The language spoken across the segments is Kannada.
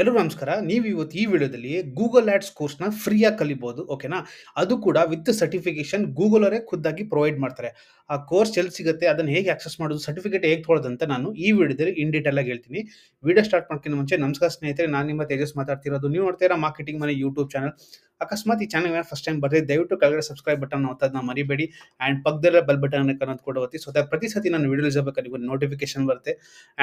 ಎಲ್ರಿಗೂ ನಮಸ್ಕಾರ. ನೀವು ಇವತ್ತು ಈ ವಿಡಿಯೋದಲ್ಲಿ ಗೂಗಲ್ ಆಡ್ಸ್ ಕೋರ್ಸ್‌ನ ಫ್ರೀಯಾಗಿ ಕಲಿಬಹುದು. ಓಕೆನಾ? ಅದು ಕೂಡ ವಿತ್ ಸರ್ಟಿಫಿಕೇಷನ್ ಗೂಗಲ್ ಅವರೇ ಖುದ್ದಾಗಿ ಪ್ರೊವೈಡ್ ಮಾಡ್ತಾರೆ. ಆ ಕೋರ್ಸ್ ಎಲ್ಲಿ ಸಿಗುತ್ತೆ? ಅದನ್ನ ಹೇಗೆ ಆಕ್ಸೆಸ್ ಮಾಡೋದು? ಸರ್ಟಿಫಿಕೇಟ್ ಹೇಗೆ ತೊಗೊಳ್ಳೋದು ಅಂತ ನಾನು ಈ ವಿಡಿಯೋದಲ್ಲಿ ಇನ್ ಡೀಟೇಲ್ ಆಗಿ ಹೇಳ್ತೀನಿ. ವಿಡಿಯೋ ಸ್ಟಾರ್ಟ್ ಮಾಡೋಕ್ಕಿಂತ ಮುಂಚೆ ನಮಸ್ಕಾರ ಸ್ನೇಹಿತರೆ, ನಾನು ನಿಮ್ಮ ತೇಜಸ್ ಮಾತಾಡ್ತಿರೋದು. ನೀವು ನೋಡ್ತಾ ಇರೋ ಮಾರ್ಕೆಟಿಂಗ್ ಮನೆ ಯೂಟ್ಯೂಬ್ ಚಾನಲ್. ಅಕಸ್ಮಾತ್ ಈ ಚಾನಲ್ ಫಸ್ಟ್ ಟೈಮ್ ಬರ್ತಿದ್ರೆ ದಯವಿಟ್ಟು ಕೆಳಗಡೆ ಸಬ್ಸ್ಕ್ರೈಬ್ ಬಟನ್ ಒತ್ತೋದನ್ನ ಮರಿಬೇಡಿ. ಆಂಡ್ ಪಕ್ಕದಲ್ಲೇ ಬೆಲ್ ಬಟನ್ ಐಕಾನ್ ಕೂಡ ಒತ್ತಿ. ಸೊ ದಟ್ ಪ್ರತಿ ಸತಿ ನಾನು ವಿಡಿಯೋ ರಿಲೀಸ್ ಆಗ್ಬೇಕಾದ್ರೆ ನಿಮಗೆ ನೋಟಿಫಿಕೇಶನ್ ಬರುತ್ತೆ.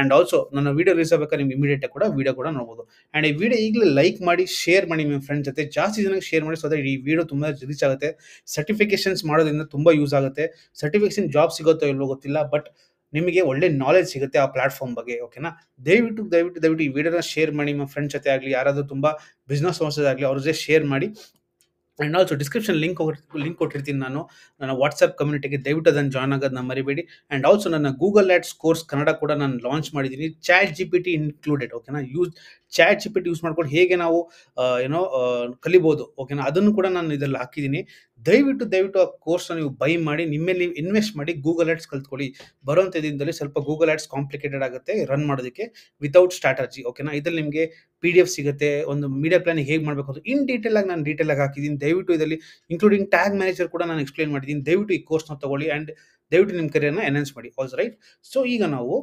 ಆಂಡ್ ಆಲ್ಸೋ ನನ್ನ ವಿಡಿಯೋ ರಿಲೀಸ್ ಆಗ್ಬೇಕಾದ್ರೆ ನಿಮ್ಗೆ ಇಮಿಡಿಯೇಟ್ ಆಗಿ ಕೂಡ ವಿಡಿಯೋ ಕೂಡ ನೋಡಬಹುದು. ಆ್ಯಂಡ್ ಈ ವಿಡಿಯೋ ಈಗಲೇ ಲೈಕ್ ಮಾಡಿ, ಶೇರ್ ಮಾಡಿ ನಿಮ್ಮ ಫ್ರೆಂಡ್ಸ್ ಜೊತೆ. ಜಾಸ್ತಿ ಜನಕ್ಕೆ ಶೇರ್ ಮಾಡಿ, ಸೊ ದಟ್ ಈ ವಿಡಿಯೋ ತುಂಬ ರೀಚ್ ಆಗುತ್ತೆ. ಸರ್ಟಿಫಿಕೇಷನ್ಸ್ ಮಾಡೋದ್ರಿಂದ ತುಂಬ ಯೂಸ್ ಆಗುತ್ತೆ. ಸರ್ಟಿಫಿಕೇಷನ್ ಜಾಬ್ ಸಿಗುತ್ತೋ ಇಲ್ವೋ ಗೊತ್ತಿಲ್ಲ, ಬಟ್ ನಿಮಗೆ ಒಳ್ಳೆ ನಾಲೆಜ್ ಸಿಗುತ್ತೆ ಆ ಪ್ಲಾಟ್ಫಾರ್ಮ್ ಬಗ್ಗೆ. ಓಕೆನಾ? ದಯವಿಟ್ಟು ಈ ವಿಡಿಯೋನ ಶೇರ್ ಮಾಡಿ ನಿಮ್ಮ ಫ್ರೆಂಡ್ಸ್ ಜೊತೆ ಆಗಲಿ, ಯಾರಾದರೂ ತುಂಬ ಬಿಸ್ನೆಸ್ ಓನರ್ಸ್ ಆಗಲಿ ಅವ್ರ ಜೊತೆ ಶೇರ್ ಮಾಡಿ. ಆ್ಯಂಡ್ ಆಲ್ಸೋ ಡಿಸ್ಕ್ರಿಪ್ಷನ್ ಲಿಂಕ್ ಕೊಟ್ಟಿರ್ತೀನಿ ನಾನು ನನ್ನ ವಾಟ್ಸಪ್ ಕಮ್ಯುನಿಟಿಗೆ. ದಯವಿಟ್ಟು ಅದನ್ನು ಜಾಯ್ನ್ ಆಗೋದನ್ನ ಮರಿಬೇಡಿ. ಆ್ಯಂಡ್ ಆಲ್ಸೋ ನನ್ನ ಗೂಗಲ್ ಆಡ್ಸ್ ಕೋರ್ಸ್ ಕನ್ನಡ ಕೂಡ ನಾನು ಲಾಂಚ್ ಮಾಡಿದ್ದೀನಿ, chat G P T included. ಓಕೆನಾ? Chat G P T use ಮಾಡ್ಕೊಂಡು ಹೇಗೆ ನಾವು ಕಲಿಬೋದು. ಓಕೆನಾ? ಅದನ್ನು ಕೂಡ ನಾನು ಇದರಲ್ಲಿ ಹಾಕಿದ್ದೀನಿ. ದಯವಿಟ್ಟು ಆ ಕೋರ್ಸ್ನ ನೀವು ಬೈ ಮಾಡಿ, ನಿಮ್ಮಲ್ಲಿ ನೀವು ಇನ್ವೆಸ್ಟ್ ಮಾಡಿ ಗೂಗಲ್ ಆಡ್ಸ್ ಕಲ್ತ್ಕೊಳ್ಳಿ. ಬರುವಂಥ ದಿನದಲ್ಲಿ ಸ್ವಲ್ಪ ಗೂಗಲ್ ಆಡ್ಸ್ ಕಾಂಪ್ಲಿಕೇಟೆಡ್ ಆಗುತ್ತೆ ರನ್ ಮಾಡೋದಕ್ಕೆ ವಿತೌಟ್ ಸ್ಟ್ರಾಟಜಿ. ಓಕೆನಾ? ಇದರಲ್ಲಿ ನಿಮಗೆ PDF ಸಿಗುತ್ತೆ, ಒಂದು ಮೀಡಿಯಾ ಪ್ಲಾನಿಂಗ್ ಹೇಗೆ ಮಾಡಬೇಕು ಅಂತ ಇನ್ ಡೀಟೇಲ್ ಆಗಿ ನಾನು ಡೀಟೇಲ್ ಆಗಿ ಹಾಕಿದ್ದೀನಿ. ದಯವಿಟ್ಟು ಇದರಲ್ಲಿ ಇನ್ಕ್ಲೂಡಿಂಗ್ ಟ್ಯಾಗ್ ಮ್ಯಾನೇಜರ್ ಕೂಡ ನಾನು ಎಕ್ಸ್ಪ್ಲೇನ್ ಮಾಡಿದ್ದೀನಿ. ದಯವಿಟ್ಟು ಈ ಕೋರ್ಸ್ನ ತಗೊಳ್ಳಿ ಆ್ಯಂಡ್ ದಯವಿಟ್ಟು ನಿಮ್ಮ ಕರಿಯರ್ನ ಎನ್ಹಾನ್ಸ್ ಮಾಡಿ. ಆಲ್ಸ್ ರೈಟ್. ಸೊ ಈಗ ನಾವು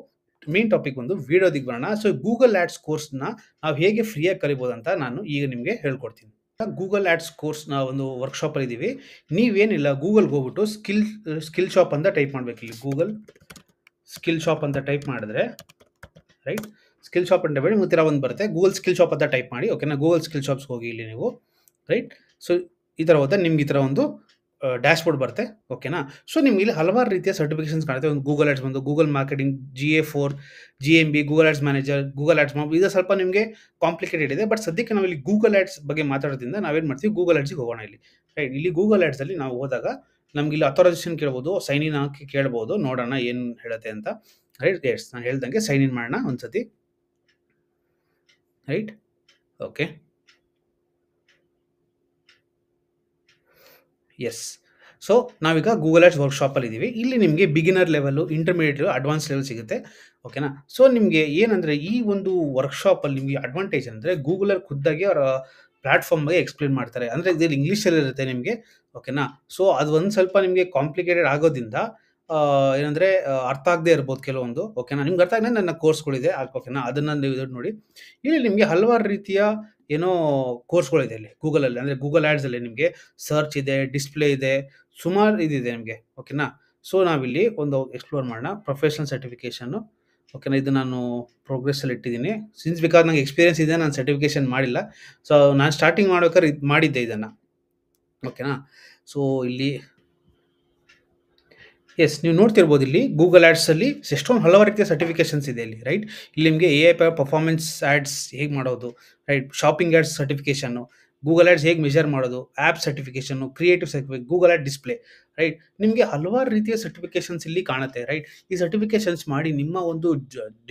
ಮೇನ್ ಟಾಪಿಕ್ ಬಂದು ವಿಡಿಯೋದಿಗೆ ಬರೋಣ. ಸೊ ಗೂಗಲ್ ಆಡ್ಸ್ ಕೋರ್ಸ್ನ ನಾವು ಹೇಗೆ ಫ್ರೀಯಾಗಿ ಕಲಿಬೋದು ಅಂತ ನಾನು ಈಗ ನಿಮಗೆ ಹೇಳ್ಕೊಡ್ತೀನಿ. ಗೂಗಲ್ ಆಡ್ಸ್ ಕೋರ್ಸ್ನ ಒಂದು ವರ್ಕ್ಶಾಪಲ್ಲಿ ಇದ್ದೀವಿ. ನೀವೇನಿಲ್ಲ, ಗೂಗಲ್ಗೆ ಹೋಗ್ಬಿಟ್ಟು ಸ್ಕಿಲ್ ಶಾಪ್ ಅಂತ ಟೈಪ್ ಮಾಡಬೇಕು. ಇಲ್ಲಿ ಗೂಗಲ್ ಸ್ಕಿಲ್ ಶಾಪ್ ಅಂತ ಟೈಪ್ ಮಾಡಿದ್ರೆ ರೈಟ್, ಸ್ಕಿಲ್ ಶಾಪ್ ಅಂತ ಬೇಡಿ ಮುತ್ತಿರ ಒಂದು ಬರುತ್ತೆ. ಗೂಗಲ್ ಸ್ಕಿಲ್ ಶಾಪ್ ಅಂತ ಟೈಪ್ ಮಾಡಿ. ಓಕೆನಾ? ಗೂಗಲ್ ಸ್ಕಿಲ್ ಶಾಪ್ಸ್ಗೆ ಹೋಗಿ ಇಲ್ಲಿ ನೀವು ರೈಟ್. ಸೊ ಈ ಥರ ಹೋದರೆ ನಿಮ್ಗೆ ಈ ಥರ ಒಂದು ಡ್ಯಾಶ್ ಬೋರ್ಡ್ ಬರುತ್ತೆ. ಓಕೆನಾ? ಸೊ ನಿಮ್ಗೆ ಇಲ್ಲಿ ಹಲವಾರು ರೀತಿಯ ಸರ್ಟಿಫಿಕೇಷನ್ಸ್ ಕಾಣುತ್ತೆ. ಒಂದು ಗೂಗಲ್ ಆಡ್ಸ್ ಬಂದು Google marketing, GA4, GMB, Google ads manager, Google ads ಮಾಬ್. ಇದು ಸ್ವಲ್ಪ ನಿಮಗೆ ಕಾಂಪ್ಲಿಕೇಟೆಡ್ ಇದೆ, ಬಟ್ ಸದ್ಯಕ್ಕೆ ನಾವು ಇಲ್ಲಿ ಗೂಗಲ್ ಆಡ್ಸ್ ಬಗ್ಗೆ ಮಾತಾಡೋದ್ರಿಂದ ನಾವೇನು ಮಾಡ್ತೀವಿ, ಗೂಗಲ್ ಆಡ್ಸ್ಗೆ ಹೋಗೋಣ ಇಲ್ಲಿ. ರೈಟ್, ಇಲ್ಲಿ ಗೂಗಲ್ ಆಡ್ಸಲ್ಲಿ ನಾವು ಹೋದಾಗ ನಮ್ಗೆ ಇಲ್ಲಿ ಅಥರೈಸೇಷನ್ ಕೇಳ್ಬೋದು, ಸೈನ್ ಇನ್ ಹಾಕಿ ಕೇಳ್ಬೋದು. ನೋಡೋಣ ಏನು ಹೇಳುತ್ತೆ ಅಂತ. ರೈಟ್, ಎಸ್ ನಾನು ಹೇಳ್ದಂಗೆ ಸೈನ್ ಇನ್ ಮಾಡೋಣ ಒಂದ್ಸತಿ. Right, okay, yes. ಸೊ ನಾವೀಗ ಗೂಗಲ್ ಆಡ್ಸ್ ವರ್ಕ್ಶಾಪಲ್ಲಿ ಇದ್ದೀವಿ. ಇಲ್ಲಿ ನಿಮಗೆ beginner level, intermediate, advance level ಸಿಗುತ್ತೆ. ಓಕೆನಾ? ಸೊ ನಿಮಗೆ ಏನಂದರೆ ಈ ಒಂದು ವರ್ಕ್ಶಾಪಲ್ಲಿ ನಿಮಗೆ ಅಡ್ವಾಂಟೇಜ್ ಅಂದರೆ ಗೂಗಲಲ್ಲಿ ಖುದ್ದಾಗಿ ಅವರ ಪ್ಲಾಟ್ಫಾರ್ಮ್ ಬಗ್ಗೆ ಎಕ್ಸ್ಪ್ಲೇನ್ ಮಾಡ್ತಾರೆ. ಅಂದರೆ ಇದು ಇಂಗ್ಲೀಷಲ್ಲಿ ಇರುತ್ತೆ ನಿಮಗೆ. ಓಕೆನಾ? ಸೊ ಅದು ಒಂದು ಸ್ವಲ್ಪ ನಿಮಗೆ ಕಾಂಪ್ಲಿಕೇಟೆಡ್ ಆಗೋದ್ರಿಂದ ಏನಂದರೆ ಅರ್ಥ ಆಗದೇ ಇರ್ಬೋದು ಕೆಲವೊಂದು. ಓಕೆನಾ? ನಿಮ್ಗೆ ಅರ್ಥ ಆಗದೆ ನನ್ನ ಕೋರ್ಸ್ಗಳಿದೆ. ಓಕೆನಾ? ಅದನ್ನು ನೀವು ಇದು ನೋಡಿ. ಇಲ್ಲಿ ನಿಮಗೆ ಹಲವಾರು ರೀತಿಯ ಕೋರ್ಸ್ಗಳಿದೆ ಇಲ್ಲಿ ಗೂಗಲಲ್ಲಿ. ಅಂದರೆ ಗೂಗಲ್ ಆಡ್ಸಲ್ಲಿ ನಿಮಗೆ ಸರ್ಚ್ ಇದೆ, ಡಿಸ್ಪ್ಲೇ ಇದೆ, ಸುಮಾರು ಇದಿದೆ ನಿಮಗೆ. ಓಕೆನಾ? ಸೊ ನಾವಿಲ್ಲಿ ಒಂದು ಎಕ್ಸ್ಪ್ಲೋರ್ ಮಾಡೋಣ. ಪ್ರೊಫೆಷನಲ್ ಸರ್ಟಿಫಿಕೇಷನ್ನು. ಓಕೆನಾ? ಇದು ನಾನು ಪ್ರೋಗ್ರೆಸ್ಸಲ್ಲಿ ಇಟ್ಟಿದ್ದೀನಿ. ಸಿನ್ಸ್ ಬಿಕಾಸ್ ನಂಗೆ ಎಕ್ಸ್ಪೀರಿಯನ್ಸ್ ಇದೆ, ನಾನು ಸರ್ಟಿಫಿಕೇಷನ್ ಮಾಡಿಲ್ಲ. ಸೊ ನಾನು ಸ್ಟಾರ್ಟಿಂಗ್ ಮಾಡ್ಬೇಕಾದ್ರೆ ಇದು ಮಾಡಿದ್ದೆ ಇದನ್ನು. ಓಕೆನಾ? ಸೊ ಇಲ್ಲಿ ಎಸ್, ನೀವು ನೋಡ್ತಿರ್ಬೋದು ಇಲ್ಲಿ ಗೂಗಲ್ ಆಡ್ಸಲ್ಲಿ ಎಷ್ಟೊಂದು ಹಲವಾರು ರೀತಿಯ ಸರ್ಟಿಫಿಕೇಷನ್ಸ್ ಇದೆ ಇಲ್ಲಿ. ರೈಟ್, ಇಲ್ಲಿ ನಿಮಗೆ AI ಪರ್ಫಾರ್ಮೆನ್ಸ್ ಆ್ಯಡ್ಸ್ ಹೇಗೆ ಮಾಡೋದು, ರೈಟ್, ಶಾಪಿಂಗ್ ಆ್ಯಡ್ಸ್ ಸರ್ಟಿಫಿಕೇಷನ್ನು, ಗೂಗಲ್ ಆಡ್ಸ್ ಹೇಗೆ ಮೆಜರ್ ಮಾಡೋದು, ಆ್ಯಪ್ ಸರ್ಟಿಫಿಕೇಷನ್ನು, creative certificate, Google ad display. Right, ನಿಮಗೆ ಹಲವಾರು ರೀತಿಯ ಸರ್ಟಿಫಿಕೇಷನ್ಸ್ ಇಲ್ಲಿ ಕಾಣುತ್ತೆ. ರೈಟ್, ಈ ಸರ್ಟಿಫಿಕೇಷನ್ಸ್ ಮಾಡಿ ನಿಮ್ಮ ಒಂದು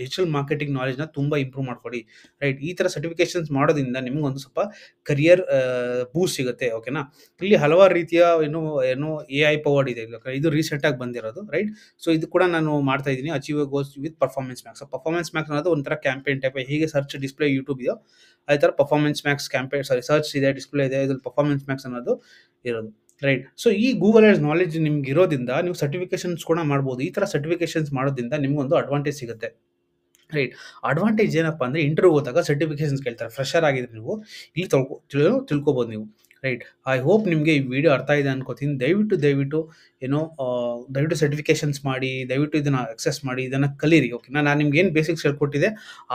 ಡಿಜಿಟಲ್ ಮಾರ್ಕೆಟಿಂಗ್ ನಾಲೆಜ್ನ ತುಂಬ ಇಂಪ್ರೂವ್ ಮಾಡ್ಕೊಳ್ಳಿ. ರೈಟ್, ಈ ಥರ ಸರ್ಟಿಫಿಕೇಷನ್ಸ್ ಮಾಡೋದ್ರಿಂದ ನಿಮಗೊಂದು ಸ್ವಲ್ಪ ಕರಿಯರ್ ಬೂಸ್ಟ್ ಸಿಗುತ್ತೆ. ಓಕೆನಾ? ಇಲ್ಲಿ ಹಲವಾರು ರೀತಿಯ AI ಪವರ್ಡ್ ಇದೆ. ಇದು ರೀಸೆಂಟಾಗಿ ಬಂದಿರೋದು. ರೈಟ್, ಸೊ ಇದು ಕೂಡ ನಾನು ಮಾಡ್ತಾ ಇದ್ದೀನಿ. Achieve goals with performance Max. Performance Max ಅನ್ನೋದು ಒಂಥರ ಕ್ಯಾಂಪೇನ್ ಟೈಪ್. ಹೇಗೆ ಸರ್ಚ್ ಡಿಸ್ಪ್ಲೇ ಯೂಟ್ಯೂಬ್ ಇದೆಯೋ ಅದೇ ಥರ ಪರ್ಫಾರ್ಮೆನ್ಸ್ ಮ್ಯಾಕ್ಸ್ ಕ್ಯಾಂಪೇನ್, ಸರ್ಚ್ ಇದೆ, ಡಿಸ್ಪ್ಲೇ ಇದೆ, ಇದ್ರಲ್ಲಿ ಪರ್ಫಾರ್ಮೆನ್ಸ್ ಮ್ಯಾಕ್ಸ್ ಅನ್ನೋದು ಇರೋದು. ರೈಟ್, ಸೊ ಈ ಗೂಗಲ್ ಆಡ್ಸ್ ನಾಲೆಜ್ ನಿಮ್ಗೆ ಇರೋದ್ರಿಂದ ನೀವು ಸರ್ಟಿಫಿಕೇಷನ್ಸ್ ಕೂಡ ಮಾಡ್ಬೋದು. ಈ ಥರ ಸರ್ಟಿಫಿಕೇಷನ್ಸ್ ಮಾಡೋದ್ರಿಂದ ನಿಮಗೊಂದು ಅಡ್ವಾಂಟೇಜ್ ಸಿಗುತ್ತೆ. ರೈಟ್, ಅಡ್ವಾಂಟೇಜ್ ಏನಪ್ಪ ಅಂದರೆ ಇಂಟರ್ವ್ಯೂ ಹೋದಾಗ ಸರ್ಟಿಫಿಕೇಷನ್ಸ್ ಕೇಳ್ತಾರೆ. ಫ್ರೆಷರ್ ಆಗಿದ್ರೆ ನೀವು ಇಲ್ಲಿ ತಿಳ್ಕೊಬೋದು ನೀವು. ರೈಟ್, ಐ ಹೋಪ್ ನಿಮಗೆ ಈ ವಿಡಿಯೋ ಅರ್ಥ ಇದೆ ಅನ್ಕೋತೀನಿ. ದಯವಿಟ್ಟು ಸರ್ಟಿಫಿಕೇಷನ್ಸ್ ಮಾಡಿ, ದಯವಿಟ್ಟು ಇದನ್ನು ಅಕ್ಸೆಸ್ ಮಾಡಿ, ಇದನ್ನು ಕಲೀರಿ. ಓಕೆನಾ? ನಾನು ನಿಮ್ಗೆ ಏನು ಬೇಸಿಕ್ಸ್ ಹೇಳ್ಕೊಟ್ಟಿದೆ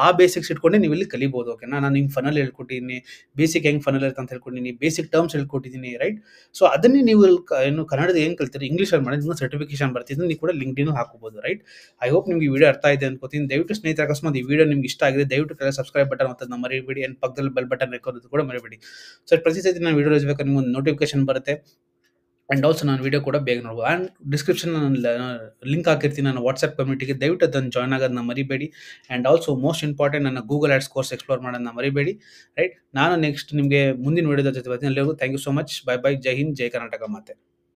ಆ ಬೇಸಿಕ್ಸ್ ಇಟ್ಕೊಂಡೆ ನೀವು ಇಲ್ಲಿ ಕಲಿಬೋದು. ಓಕೆನಾ? ನಾನು ನಿಮ್ಗೆ ಫನಲ್ ಹೇಳ್ಕೊಟ್ಟಿದ್ದೀನಿ, ಬೇಸಿಕ್ ಹೆಂಗೆ ಫನಲ್ ಇರುತ್ತೆ ಅಂತ ಹೇಳ್ಕೊಟ್ಟಿದ್ದೀನಿ, ಬೇಸಿಕ್ ಟರ್ಮ್ಸ್ ಹೇಳ್ಕೊಟ್ಟಿದ್ದೀನಿ. ರೈಟ್, ಸೊ ಅದನ್ನೇ ನೀವು ಕನ್ನಡದ ಏನು ಕಲ್ತೀರಿ ಇಂಗ್ಲೀಷಲ್ಲಿ ಮಾಡಿ ನಿಮ್ಗೆ ಸರ್ಟಿಫಿಕೇಷನ್ ಬರ್ತಿದ್ದು ನೀವು ಕೂಡ ಲಿಂಕ್ಡ್ಇನ್ ಹಾಕೋಬೋದು. ರೈಟ್, ಐ ಹೋಪ್ ನಿಮ್ಗೆ ಈ ವಿಡಿಯೋ ಅರ್ಥ ಇದೆ ಅನ್ಕೋತೀನಿ. ದಯವಿಟ್ಟು ಸ್ನೇಹಿತರೆ, ಅಕಸ್ಮಾತ್ ಈ ವಿಡಿಯೋ ನಿಮ್ಗೆ ಇಷ್ಟ ಆಗಿದೆ ದಯವಿಟ್ಟು ಕೆಳಗೆ ಸಬ್ಸ್ಕ್ರೈಬ್ ಬಟನ್ ಅಂತ ಮರಿಬೇಡಿ. ಆ್ಯಂಡ್ ಪಕ್ಕದಲ್ಲಿ ಬೆಲ್ ಬಟನ್ ಹಾಕೋದು ಕೂಡ ಮರಿಬೇಡಿ. ಸೊ ಪ್ರತಿ ಸತಿ ನಾನು ವಿಡಿಯೋ ಬೇಕಾದ್ರೆ ನಿಮ್ಗೆ ಒಂದು ನೋಟಿಫಿಕೇಶನ್ ಬರುತ್ತೆ. ಆ್ಯಂಡ್ ಆಲ್ಸೋ ನಾನು ವಿಡಿಯೋ ಕೂಡ ಬೇಗ ನೋಡ್ಬೋದು. ಆ್ಯಂಡ್ ಡಿಸ್ಕ್ರಿಪ್ಷನ್ ಲಿಂಕ್ ಹಾಕಿರ್ತೀನಿ ನನ್ನ ವಾಟ್ಸಪ್ ಕಮ್ಯುನಿಟಿಗೆ. ದಯವಿಟ್ಟು ಅದನ್ನು ಜಾಯ್ನ್ ಆಗೋದನ್ನ ಮರಿಬೇಡಿ. ಆ್ಯಂಡ್ ಆಲ್ಸೋ ಮೋಸ್ಟ್ ಇಂಪಾರ್ಟೆಂಟ್, ನನ್ನ ಗೂಗಲ್ ಆಡ್ಸ್ ಕೋರ್ಸ್ ಎಕ್ಸ್ಪ್ಲೋರ್ ಮಾಡೋದನ್ನ ಮರಿಬೇಡಿ. ರೈಟ್, ನಾನು ನೆಕ್ಸ್ಟ್ ನಿಮಗೆ ಮುಂದಿನ ವಿಡಿಯೋದ ಜೊತೆ ಬರ್ತೀನಿ. ಎಲ್ಲರಿಗೂ thank you so much. Bye bye. ಜೈ ಹಿಂದ್, ಜೈ ಕರ್ನಾಟಕ ಮಾತೆ.